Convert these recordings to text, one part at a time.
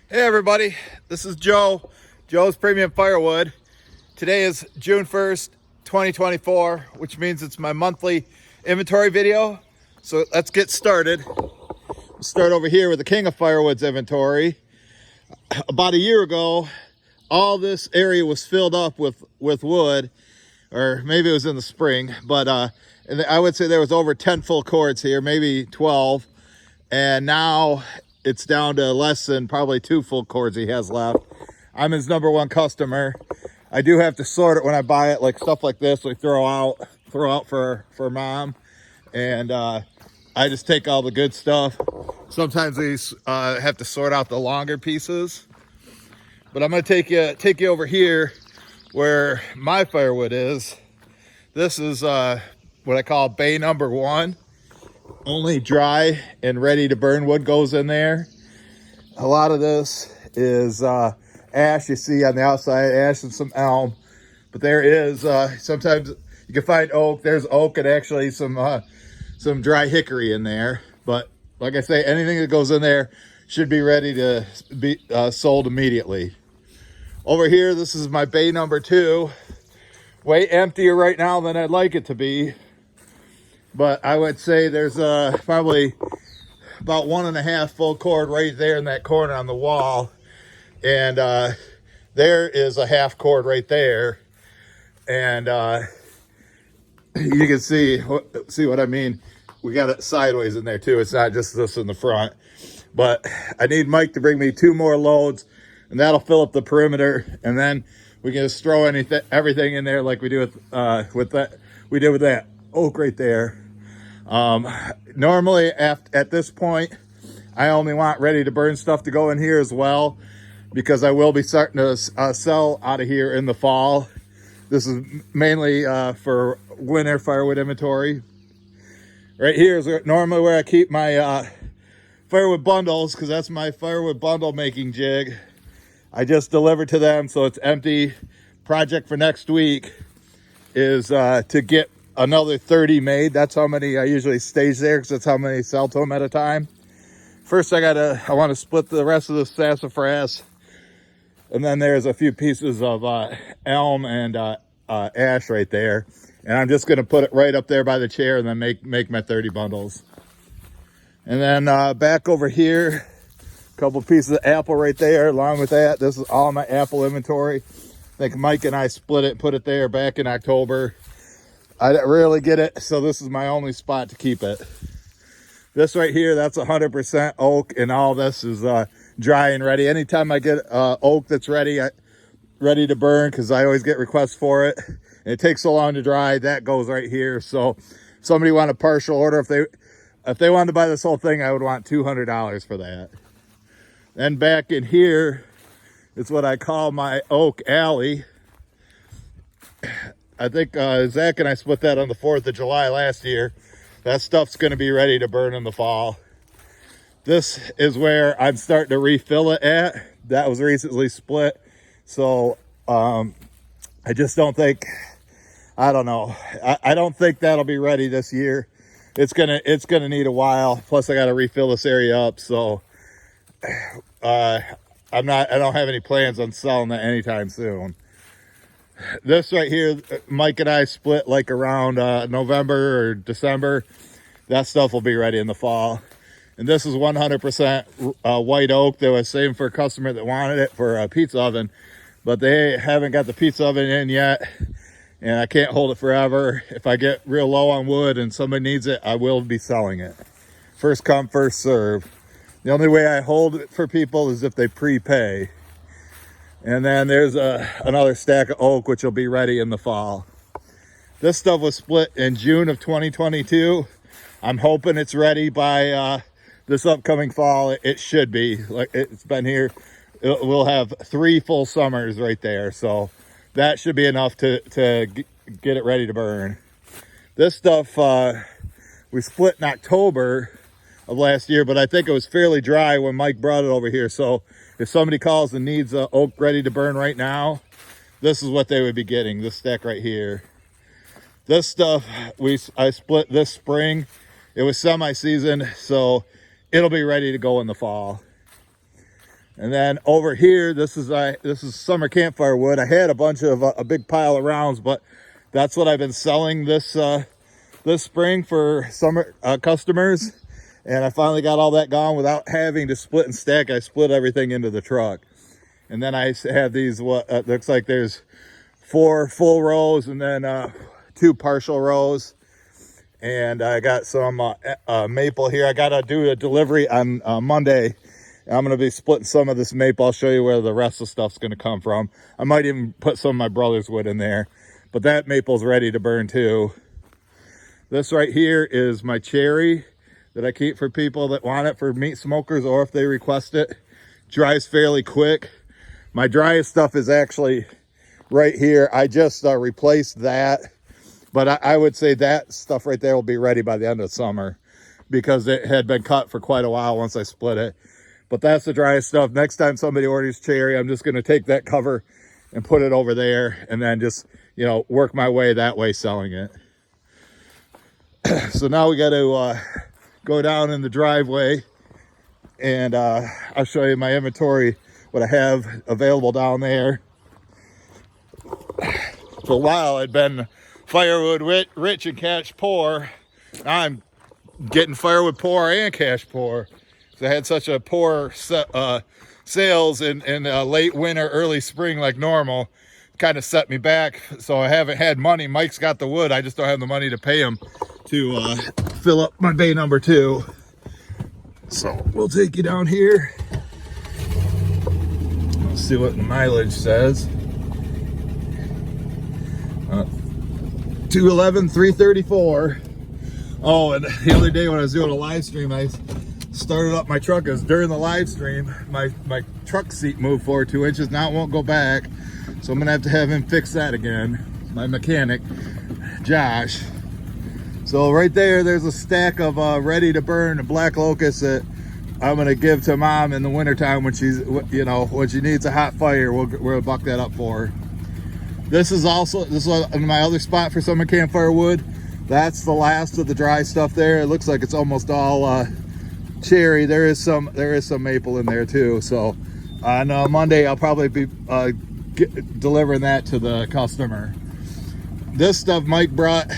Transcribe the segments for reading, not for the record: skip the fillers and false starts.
Hey everybody, this is Joe's Premium Firewood. Today is June 1st, 2024, which means it's my monthly inventory video. So let's get started. We'll start over here with the King of Firewood's inventory. About a year ago, all this area was filled up with wood, or maybe it was in the spring, but and I would say there was over 10 full cords here, maybe 12. And now it's down to less than probably 2 full cords he has left. I'm his #1 customer. I do have to sort it when I buy it, like stuff like this, like throw out for mom. And I just take all the good stuff. Sometimes these have to sort out the longer pieces. But I'm gonna take you over here where my firewood is. This is what I call bay #1. Only dry and ready to burn wood goes in there. A lot of this is ash you see on the outside, ash and some elm. But there is, sometimes you can find oak. There's oak and actually some dry hickory in there. But like I say, anything that goes in there should be ready to be sold immediately. Over here, this is my bay #2. Way emptier right now than I'd like it to be. But I would say there's probably about 1.5 full cord right there in that corner on the wall. And there is a half cord right there. And you can see what I mean. We got it sideways in there too. It's not just this in the front. But I need Mike to bring me 2 more loads, and that'll fill up the perimeter. And then we can just throw everything in there like we do with that oak right there. Normally at this point, I only want ready to burn stuff to go in here as well, because I will be starting to sell out of here in the fall. This is mainly for winter firewood inventory. Right here is normally where I keep my firewood bundles, because that's my firewood bundle making jig. I just delivered to them, so it's empty. Project for next week is to get another 30 made. That's how many I usually stage there, because that's how many sell to them at a time. First I want to split the rest of the sassafras, and then there's a few pieces of elm and ash right there, and I'm just going to put it right up there by the chair and then make my 30 bundles. And then back over here, a couple pieces of apple right there. Along with that, this is all my apple inventory. I think Mike and I split it and put it there back in October. I didn't really get it, so this is my only spot to keep it. This right here, that's 100% oak, and all this is dry and ready. Anytime I get oak that's ready to burn, because I always get requests for it, and it takes so long to dry, that goes right here. So if somebody want a partial order, if they wanted to buy this whole thing, I would want $200 for that. Then back in here, it's what I call my oak alley. I think Zach and I split that on the 4th of July last year. That stuff's going to be ready to burn in the fall. This is where I'm starting to refill it at. That was recently split. So I just don't think, I don't know. I don't think that'll be ready this year. It's gonna need a while. Plus I got to refill this area up. So I don't have any plans on selling that anytime soon. This right here, Mike and I split like around November or December. That stuff will be ready in the fall. And this is 100% white oak that was saving for a customer that wanted it for a pizza oven, but they haven't got the pizza oven in yet, and I can't hold it forever. If I get real low on wood and somebody needs it, I will be selling it. First come, first serve. The only way I hold it for people is if they prepay. And then there's another stack of oak, which will be ready in the fall. This stuff was split in June of 2022. I'm hoping it's ready by this upcoming fall. It should be. Like, it's been here. We'll have 3 full summers right there. So that should be enough to get it ready to burn. This stuff we split in October of last year, but I think it was fairly dry when Mike brought it over here. So if somebody calls and needs oak ready to burn right now, this is what they would be getting, this stack right here. This stuff I split this spring. It was semi-season, so it'll be ready to go in the fall. And then over here, this is summer campfire wood. I had a bunch of a big pile of rounds, but that's what I've been selling this this spring for summer customers. And I finally got all that gone without having to split and stack. I split everything into the truck. And then I have these, what looks like there's 4 full rows and then 2 partial rows. And I got some maple here. I got to do a delivery on Monday. I'm going to be splitting some of this maple. I'll show you where the rest of the stuff's going to come from. I might even put some of my brother's wood in there. But that maple's ready to burn too. This right here is my cherry that I keep for people that want it for meat smokers or if they request it. Dries fairly quick. My driest stuff is actually right here. I just replaced that. But I would say that stuff right there will be ready by the end of summer because it had been cut for quite a while once I split it. But that's the driest stuff. Next time somebody orders cherry, I'm just going to take that cover and put it over there and then just, you know, work my way that way selling it. So now we got to go down in the driveway and I'll show you my inventory, what I have available down there. For a while, I'd been firewood rich and cash poor. Now I'm getting firewood poor and cash poor. So I had such a poor sales in late winter, early spring like normal. Kind of set me back. So I haven't had money. Mike's got the wood. I just don't have the money to pay him to fill up my bay number 2. So we'll take you down here. Let's see what the mileage says. 211, 334. Oh, and the other day when I was doing a live stream, I started up my truck. As during the live stream, my truck seat moved forward 2 inches. Now it won't go back. So I'm gonna have him fix that again. My mechanic, Josh. So right there's a stack of ready to burn black locust that I'm gonna give to Mom in the wintertime when she's, you know, when she needs a hot fire. We'll buck that up for her. This is my other spot for summer campfire wood. That's the last of the dry stuff there. It looks like it's almost all cherry. There is some maple in there too. So on Monday I'll probably be delivering that to the customer. This stuff Mike brought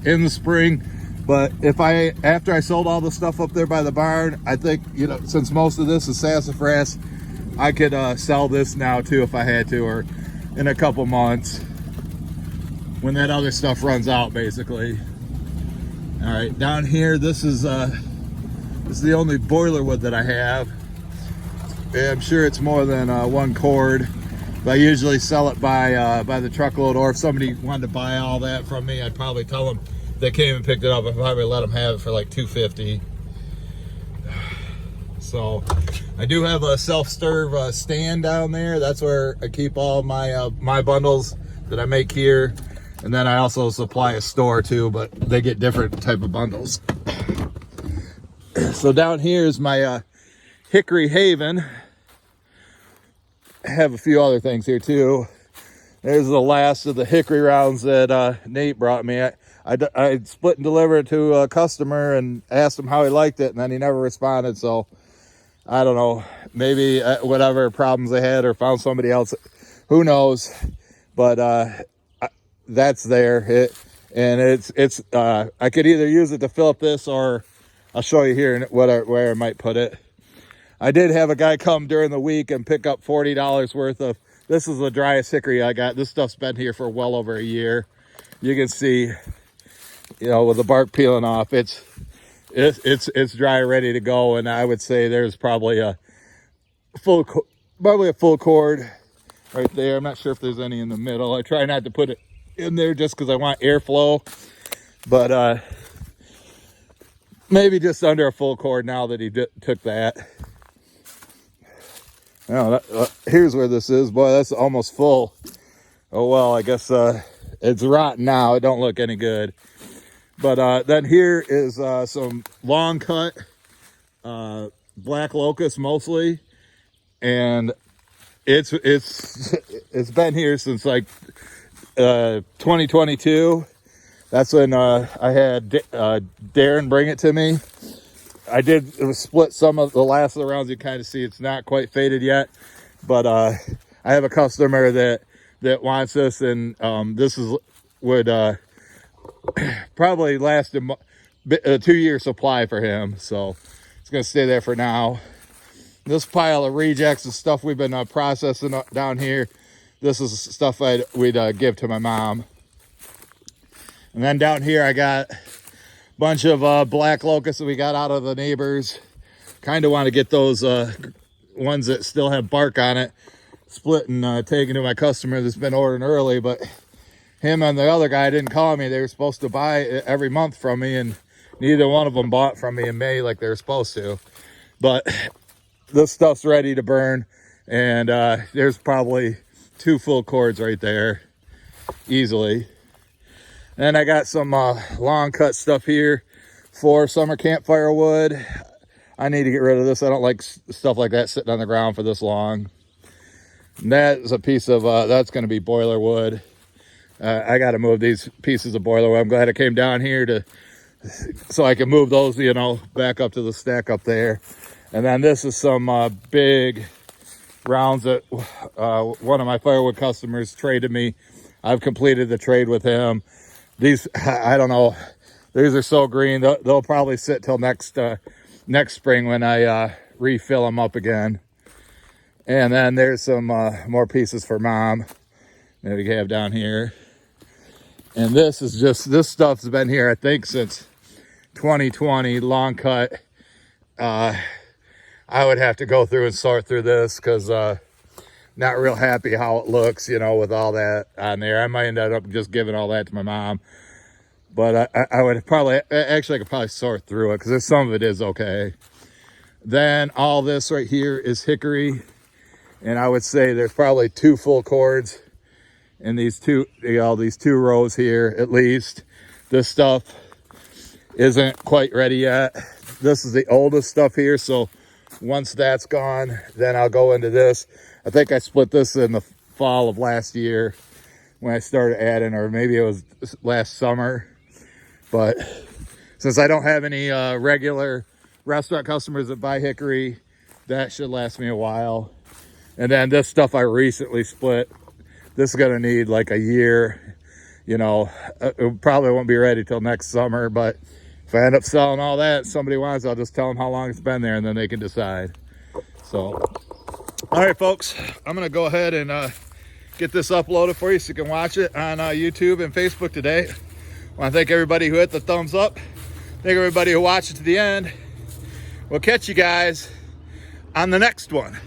in the spring, but after I sold all the stuff up there by the barn, I think, you know, since most of this is sassafras, I could sell this now too if I had to, or in a couple months when that other stuff runs out, basically. All right, down here, this is the only boiler wood that I have. I'm sure it's more than 1 cord, but I usually sell it by the truckload, or if somebody wanted to buy all that from me, I'd probably tell them they came and picked it up. I'd probably let them have it for like $2.50. So I do have a self-serve stand down there. That's where I keep all my my bundles that I make here. And then I also supply a store too, but they get different type of bundles. So down here is my Hickory Haven. I have a few other things here too. There's the last of the hickory rounds that Nate brought me. I split and delivered it to a customer and asked him how he liked it, and then he never responded. So I don't know, maybe whatever problems they had or found somebody else, who knows. But that's there. I could either use it to fill up this, or I'll show you here where I might put it. I did have a guy come during the week and pick up $40 worth of, this is the driest hickory I got. This stuff's been here for well over a year. You can see, you know, with the bark peeling off, it's dry, ready to go. And I would say there's probably a full cord right there. I'm not sure if there's any in the middle. I try not to put it in there just because I want airflow, but maybe just under a full cord now that he took that. Now, here's where this is. Boy, that's almost full. Oh well, I guess it's rotten now. It don't look any good. But then here is some long cut black locust mostly, and it's been here since like 2022. That's when I had Darren bring it to me. I did split some of the last of the rounds. You kind of see it's not quite faded yet, but I have a customer that wants this, and this would probably last a 2-year supply for him, so it's gonna stay there for now. This pile of rejects and stuff we've been processing down here, this is stuff we'd give to my mom. And then down here I got a bunch of black locusts that we got out of the neighbors. Kind of want to get those ones that still have bark on it split and taken to my customer that's been ordering early, but him and the other guy didn't call me. They were supposed to buy it every month from me, and neither one of them bought from me in May like they were supposed to. But this stuff's ready to burn, and there's probably 2 full cords right there easily. And I got some long cut stuff here for summer campfire wood. I need to get rid of this. I don't like stuff like that sitting on the ground for this long. And that is a piece of that's going to be boiler wood. I got to move these pieces of boiler wood. I'm glad I came down here so I can move those, you know, back up to the stack up there. And then this is some big rounds that one of my firewood customers traded me. I've completed the trade with him. These, I don't know, these are so green. They'll probably sit till next spring when I refill them up again. And then there's some more pieces for mom that we have down here. And this is just, this stuff's been here, I think, since 2020, long cut. I would have to go through and sort through this because not real happy how it looks, you know, with all that on there. I might end up just giving all that to my mom. But I would probably, actually I could probably sort through it because some of it is okay. Then all this right here is hickory. And I would say there's probably 2 full cords in these two rows here at least. This stuff isn't quite ready yet. This is the oldest stuff here, so once that's gone, then I'll go into this. I think I split this in the fall of last year when I started adding, or maybe it was last summer. But since I don't have any regular restaurant customers that buy hickory, that should last me a while. And then this stuff I recently split. This is gonna need like a year, you know. It probably won't be ready till next summer, but if I end up selling all that, somebody wants, I'll just tell them how long it's been there and then they can decide. So, all right, folks, I'm gonna go ahead and get this uploaded for you so you can watch it on YouTube and Facebook today. I wanna thank everybody who hit the thumbs up. Thank everybody who watched it to the end. We'll catch you guys on the next one.